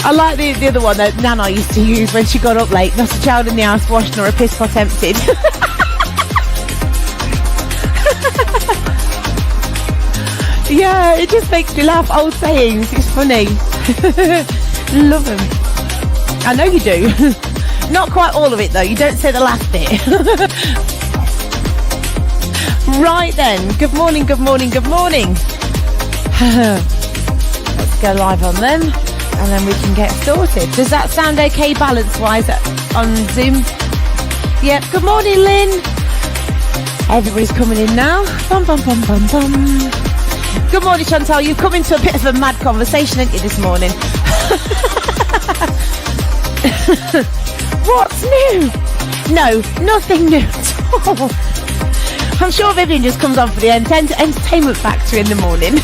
I like the other one that Nana used to use when she got up late. Not a child in the house washing or a piss pot emptied. Yeah, it just makes me laugh. Old sayings, it's funny. Love them. I know you do. Not quite all of it though, you don't say the last bit. Right then, good morning, good morning, good morning. Let's go live on them and then we can get sorted. Does that sound okay balance-wise on Zoom? Yep, good morning Lynn. Everybody's coming in now. Bum, bum, bum, bum, bum. Good morning Chantal, you've come into a bit of a mad conversation, haven't you, this morning? What's new? No, nothing new at all. I'm sure Vivian just comes on for the entertainment factor in the morning.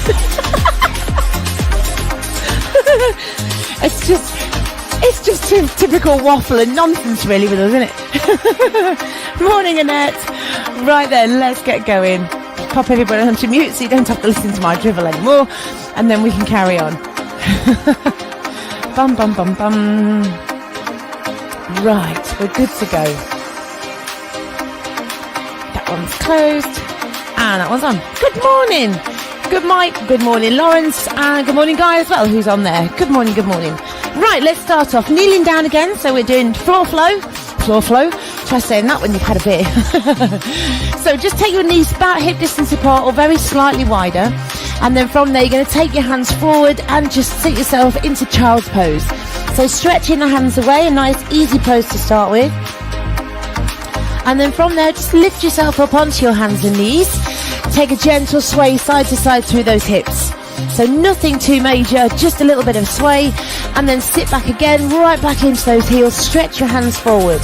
It's just typical waffle and nonsense really with us, isn't it? Morning Annette. Right then, let's get going. Pop everybody onto mute so you don't have to listen to my drivel anymore, and then we can carry on. Bum bum bum bum. Right, we're good to go. That one's closed and that one's on. Good morning. Good Mike, good morning Lawrence, and good morning Guy as well, who's on there. Good morning, good morning. Right, let's start off kneeling down again. So we're doing floor flow. Try saying that when you've had a beer. So just take your knees about hip distance apart or very slightly wider, and then from there you're going to take your hands forward and just sit yourself into child's pose. So stretching the hands away, a nice easy pose to start with, and then from there just lift yourself up onto your hands and knees. Take a gentle sway side to side through those hips. So nothing too major, just a little bit of sway, and then sit back again, right back into those heels, stretch your hands forward.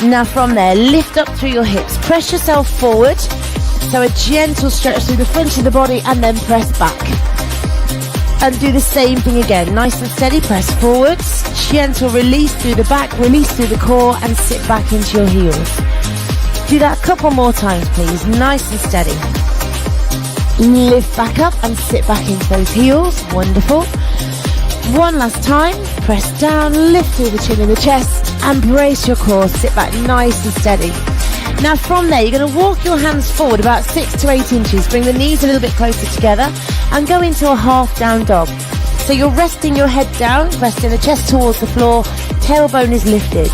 Now from there, lift up through your hips, press yourself forward, so a gentle stretch through the front of the body, and then press back. And do the same thing again, nice and steady, press forwards, gentle release through the back, release through the core, and sit back into your heels. Do that a couple more times please, nice and steady. Lift back up and sit back into those heels, wonderful. One last time, press down, lift through the chin and the chest, and brace your core, sit back nice and steady. Now from there, you're going to walk your hands forward about 6 to 8 inches, bring the knees a little bit closer together, and go into a half down dog. So you're resting your head down, resting the chest towards the floor, tailbone is lifted.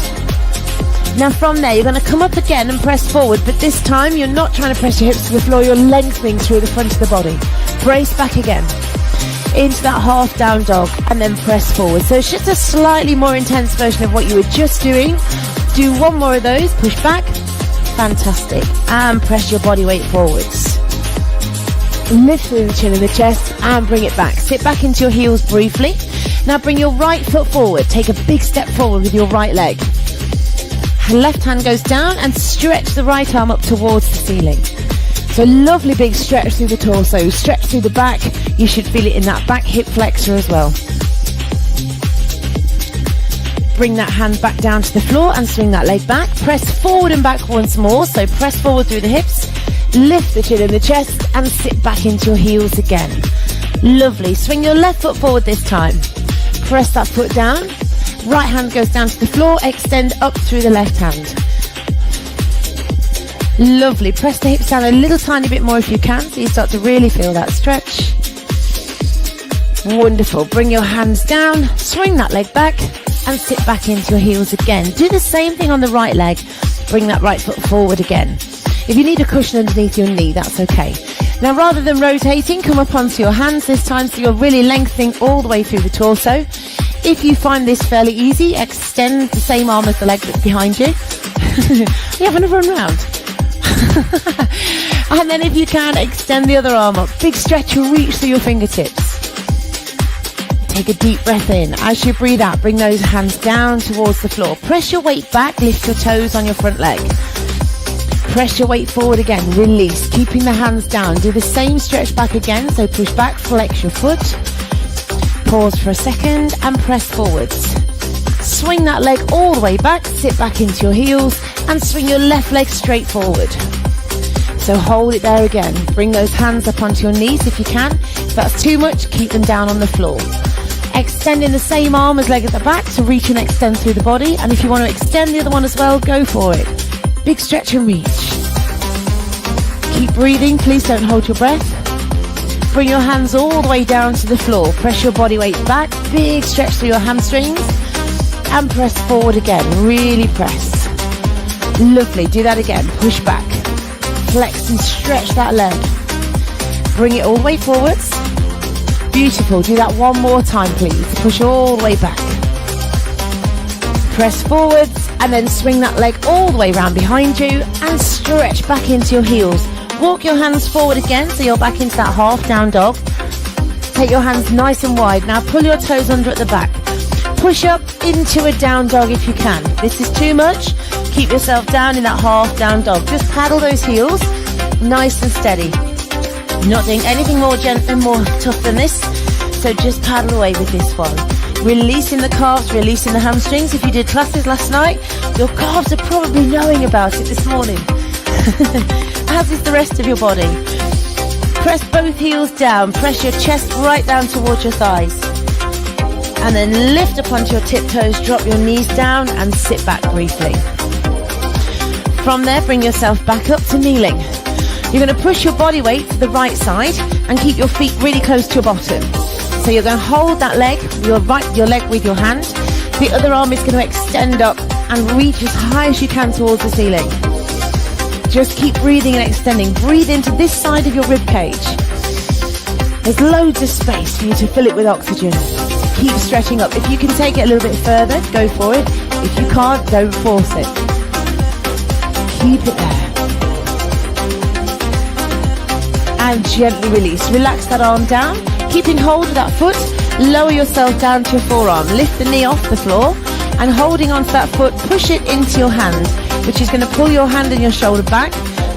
Now from there, you're going to come up again and press forward, but this time you're not trying to press your hips to the floor, you're lengthening through the front of the body. Brace back again into that half down dog, and then press forward. So it's just a slightly more intense version of what you were just doing. Do one more of those, push back, fantastic, and press your body weight forwards. Lift through the chin and the chest and bring it back. Sit back into your heels briefly. Now bring your right foot forward, take a big step forward with your right leg. Left hand goes down and stretch the right arm up towards the ceiling. So lovely big stretch through the torso, stretch through the back. You should feel it in that back hip flexor as well. Bring that hand back down to the floor and swing that leg back. Press forward and back once more. So press forward through the hips, lift the chin and the chest, and sit back into your heels again. Lovely. Swing your left foot forward this time. Press that foot down. Right hand goes down to the floor, extend up through the left hand. Lovely. Press the hips down a little tiny bit more if you can, so you start to really feel that stretch. Wonderful. Bring your hands down, swing that leg back, and sit back into your heels again. Do the same thing on the right leg. Bring that right foot forward again. If you need a cushion underneath your knee, that's okay. Now rather than rotating, come up onto your hands this time, so you're really lengthening all the way through the torso. If you find this fairly easy, extend the same arm as the leg that's behind you. You have another run round. And then if you can, extend the other arm up. Big stretch, reach through your fingertips. Take a deep breath in. As you breathe out, bring those hands down towards the floor. Press your weight back, lift your toes on your front leg. Press your weight forward again, release, keeping the hands down. Do the same stretch back again, so push back, flex your foot. Pause for a second and press forwards. Swing that leg all the way back, sit back into your heels, and swing your left leg straight forward. So hold it there again. Bring those hands up onto your knees if you can. If that's too much, keep them down on the floor. Extending the same arm as leg at the back to reach and extend through the body. And if you want to extend the other one as well, go for it. Big stretch and reach. Keep breathing. Please don't hold your breath. Bring your hands all the way down to the floor. Press your body weight back. Big stretch through your hamstrings. And press forward again. Really press. Lovely. Do that again. Push back. Flex and stretch that leg. Bring it all the way forwards. Beautiful. Do that one more time, please. Push all the way back. Press forwards and then swing that leg all the way around behind you and stretch back into your heels. Walk your hands forward again so you're back into that half down dog. Take your hands nice and wide. Now pull your toes under at the back. Push up into a down dog if you can. This is too much. Keep yourself down in that half down dog. Just paddle those heels nice and steady. Not doing anything more gentle and more tough than this, so just paddle away with this one. Releasing the calves, releasing the hamstrings. If you did classes last night, your calves are probably knowing about it this morning, as is the rest of your body. Press both heels down, press your chest right down towards your thighs, and then lift up onto your tiptoes, drop your knees down and sit back briefly. From there, bring yourself back up to kneeling. You're going to push your body weight to the right side and keep your feet really close to your bottom. So you're going to hold that leg, your leg with your hand. The other arm is going to extend up and reach as high as you can towards the ceiling. Just keep breathing and extending. Breathe into this side of your rib cage. There's loads of space for you to fill it with oxygen. Keep stretching up. If you can take it a little bit further, go for it. If you can't, don't force it. Keep it there. And gently release. Relax that arm down. Keeping hold of that foot, lower yourself down to your forearm. Lift the knee off the floor and holding onto that foot, push it into your hand, which is going to pull your hand and your shoulder back.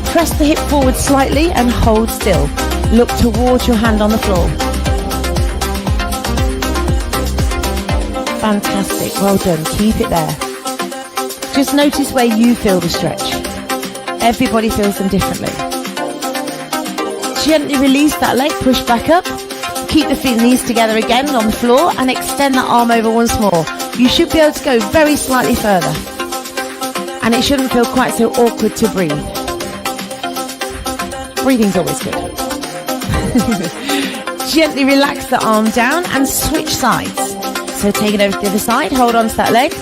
Press the hip forward slightly and hold still. Look towards your hand on the floor. Fantastic. Well done. Keep it there. Just notice where you feel the stretch. Everybody feels them differently. Gently release that leg, push back up. Keep the feet and knees together again on the floor and extend that arm over once more. You should be able to go very slightly further. And it shouldn't feel quite so awkward to breathe. Breathing's always good. Gently relax the arm down and switch sides. So take it over to the other side, hold on to that leg.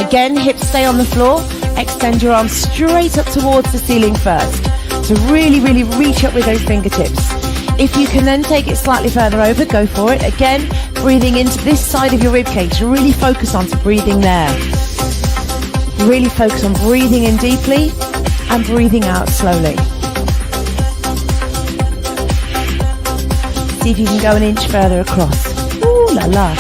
Again, hips stay on the floor. Extend your arms straight up towards the ceiling first. So really, really reach up with those fingertips. If you can then take it slightly further over, go for it. Again, breathing into this side of your rib cage. Really focus on breathing there. Really focus on breathing in deeply and breathing out slowly. See if you can go an inch further across. Ooh la la.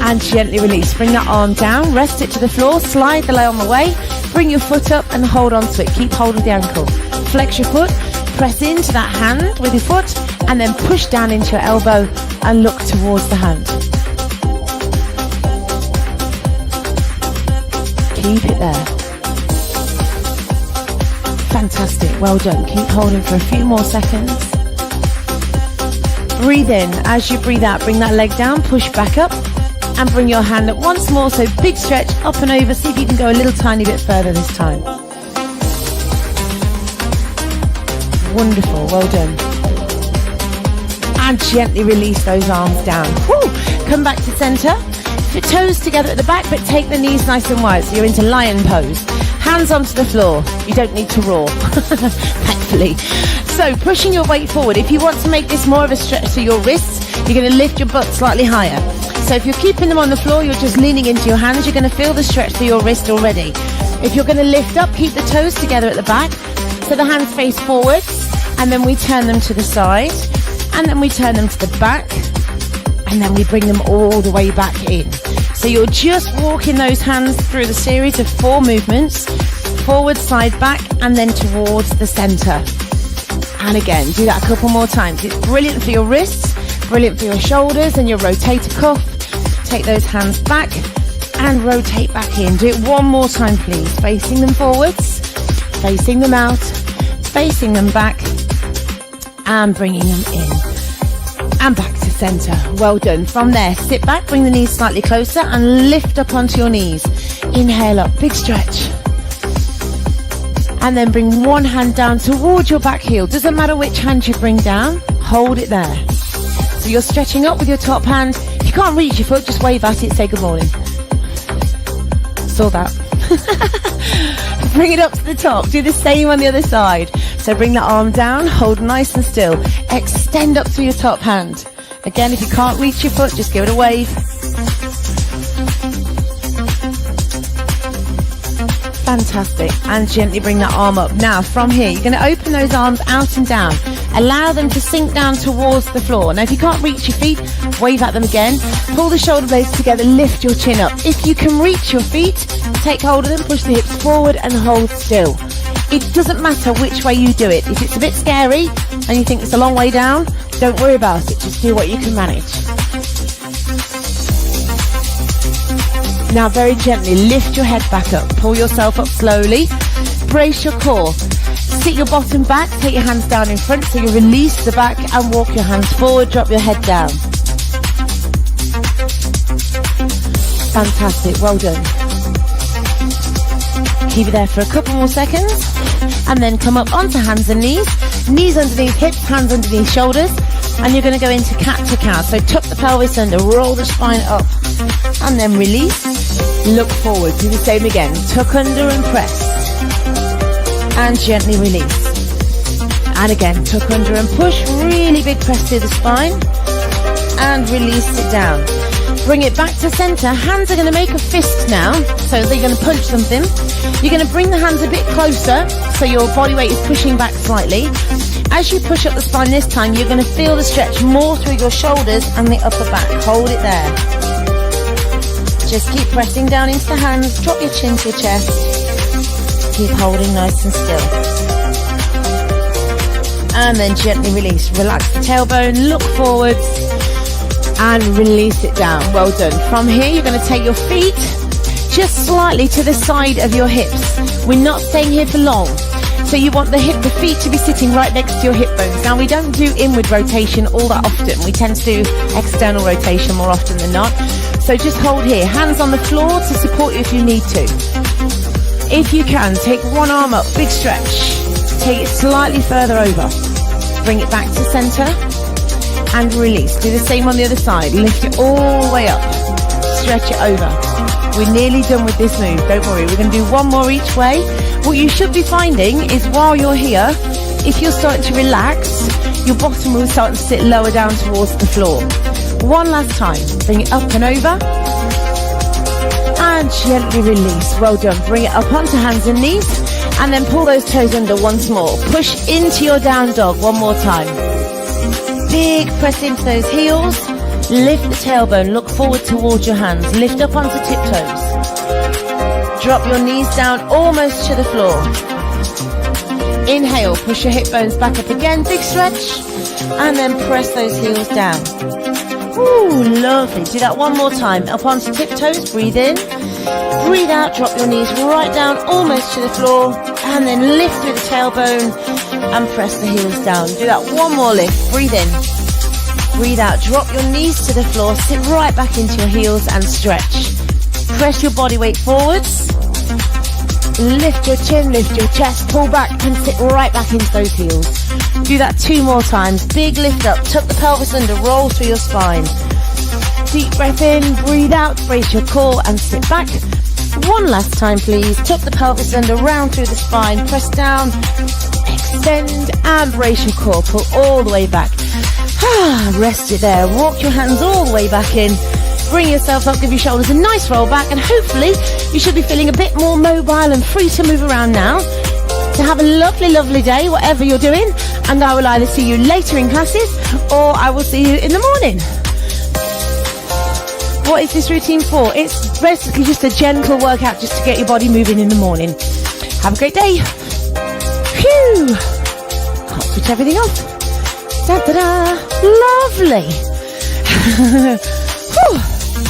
And gently release. Bring that arm down, rest it to the floor, slide the leg on the way. Bring your foot up and hold on to it. Keep hold of the ankle. Flex your foot, press into that hand with your foot, and then push down into your elbow and look towards the hand. Keep it there. Fantastic. Well done. Keep holding for a few more seconds. Breathe in. As you breathe out, bring that leg down, push back up, and bring your hand up once more. So big stretch up and over. See if you can go a little tiny bit further this time. Wonderful. Well done. And gently release those arms down. Woo. Come back to center. Your toes together at the back, but take the knees nice and wide. So you're into lion pose. Hands onto the floor. You don't need to roar, thankfully. So pushing your weight forward. If you want to make this more of a stretch to your wrists, you're going to lift your butt slightly higher. So if you're keeping them on the floor, you're just leaning into your hands. You're going to feel the stretch to your wrist already. If you're going to lift up, keep the toes together at the back. So the hands face forwards, and then we turn them to the side, and then we turn them to the back, and then we bring them all the way back in. So you're just walking those hands through the series of 4 movements, forward, side, back, and then towards the center. And again, do that a couple more times. It's brilliant for your wrists, brilliant for your shoulders and your rotator cuff. Take those hands back and rotate back in. Do it one more time, please. Facing them forwards, facing them out, facing them back, and bringing them in. and back to center. Well done. From there, sit back, bring the knees slightly closer and lift up onto your knees. Inhale up, big stretch. And then bring one hand down towards your back heel. Doesn't matter which hand you bring down, hold it there. So you're stretching up with your top hand. If you can't reach your foot, just wave at it, say good morning. Saw that. Bring it up to the top. Do the same on the other side. So bring that arm down, hold nice and still. Extend up through your top hand. Again, if you can't reach your foot, just give it a wave. Fantastic. And gently bring that arm up. Now, from here, you're going to open those arms out and down. Allow them to sink down towards the floor. Now, if you can't reach your feet, wave at them again. Pull the shoulder blades together, lift your chin up. If you can reach your feet, take hold of them, push the hips forward and hold still. It doesn't matter which way you do it. If it's a bit scary and you think it's a long way down, don't worry about it. Just do what you can manage. Now very gently lift your head back up. Pull yourself up slowly. Brace your core. Sit your bottom back. Take your hands down in front so you release the back and walk your hands forward. Drop your head down. Fantastic. Well done. Keep it there for a couple more seconds. And then come up onto hands and knees. Knees underneath hips, hands underneath shoulders. And you're going to go into cat to cow. So tuck the pelvis under, roll the spine up. And then release. Look forward. Do the same again. Tuck under and press. And gently release. And again, tuck under and push. Really big press to the spine. And release it down. Bring it back to center. Hands are going to make a fist now. So they're going to punch something. You're going to bring the hands a bit closer so your body weight is pushing back slightly. As you push up the spine this time, you're going to feel the stretch more through your shoulders and the upper back. Hold it there. Just keep pressing down into the hands. Drop your chin to your chest. Keep holding nice and still. And then gently release. Relax the tailbone. Look forwards. And release it down. Well done. From here, you're going to take your feet just slightly to the side of your hips. We're not staying here for long. So you want the feet to be sitting right next to your hip bones. Now, we don't do inward rotation all that often. We tend to do external rotation more often than not. So just hold here. Hands on the floor to support you if you need to. If you can, take one arm up, big stretch. Take it slightly further over. Bring it back to center. And release. Do the same on the other side. Lift it all the way up. Stretch it over. We're nearly done with this move. Don't worry. We're going to do one more each way. What you should be finding is while you're here, if you're starting to relax, your bottom will start to sit lower down towards the floor. One last time. Bring it up and over. And gently release. Well done. Bring it up onto hands and knees. And then pull those toes under once more. Push into your down dog one more time. Big press into those heels. Lift the tailbone. Look forward towards your hands. Lift up onto tiptoes. Drop your knees down almost to the floor. Inhale. Push your hip bones back up again. Big stretch. And then press those heels down. Ooh, lovely. Do that one more time. Up onto tiptoes. Breathe in. Breathe out. Drop your knees right down almost to the floor. And then lift through the tailbone. And press the heels down. Do that one more lift. Breathe in. Breathe out. Drop your knees to the floor. Sit right back into your heels and stretch. Press your body weight forwards. Lift your chin, lift your chest, pull back and sit right back into those heels. Do that 2 more times. Big lift up. Tuck the pelvis under. Roll through your spine. Deep breath in. Breathe out. Brace your core and sit back. One last time, please. Tuck the pelvis under. Round through the spine. Press down. Extend and brace your core. Pull all the way back. Rest it there. Walk your hands all the way back in. Bring yourself up. Give your shoulders a nice roll back. And hopefully you should be feeling a bit more mobile and free to move around now. So have a lovely, lovely day, whatever you're doing. And I will either see you later in classes or I will see you in the morning. What is this routine for? It's basically just a gentle workout just to get your body moving in the morning. Have a great day. Phew. Can't switch everything off. Da-da-da. Lovely.